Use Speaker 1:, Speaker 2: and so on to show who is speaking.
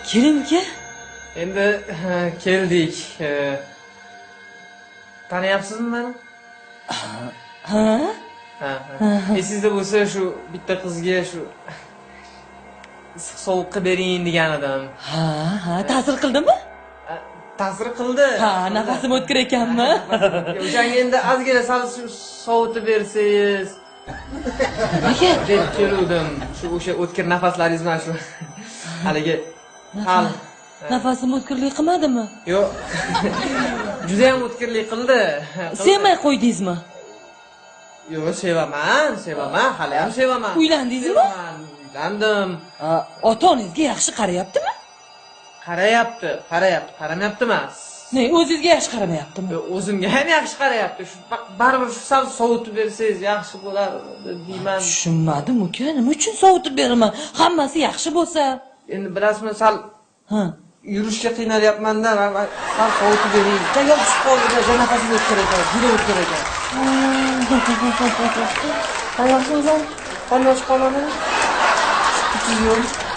Speaker 1: Keling uka.
Speaker 2: Endi keldik. Tanıyapsizmi meni?
Speaker 1: Ha?
Speaker 2: Esingizda bo'lsa shu bitta qizga shu issiq sovuq qilib bering degan edim.
Speaker 1: Ha, ta'sir qildimi?
Speaker 2: Ta'sir qildi.
Speaker 1: Ha, nafasim o'tkir ekanmi?
Speaker 2: O'shanga endi ozgina sal sovutib bersangiz.
Speaker 1: Nimaga?
Speaker 2: deb keluvdim. Shu o'sha o'tkir nafaslaringiz bilan shu haligi hal.
Speaker 1: Nafasim o'tkirlik qilmadimi?
Speaker 2: Yo'q. Juda ham o'tkirlik qildi.
Speaker 1: Sevmay qo'ydingizmi?
Speaker 2: Yo'q, sevaman, hali ham sevaman.
Speaker 1: Uylandingizmi?
Speaker 2: Uylandim.
Speaker 1: Ota-onangizga yaxshi qarayaptimi?
Speaker 2: Qarayapti, qaramayapti emas.
Speaker 1: Ne, o'zingizga yaxshi qaramayaptimi?
Speaker 2: O'zimga ham yaxshi qarayapti. Shu baribir shu sal sovutib bersangiz yaxshi bo'lardi deyman.
Speaker 1: Tushunmadim uka, nima uchun sovutib beraman? Hammasi yaxshi bo'lsa.
Speaker 2: Endi bilasizmi, sal
Speaker 1: Ha.
Speaker 2: yurishga qiynalyapman-da, sal sovutib bering. Yopishib qoldi, nafasim o'tkir ekan, juda o'tkir ekan. Yaxshimisiz? Qanday qoladi? Kuchingiz yo'q.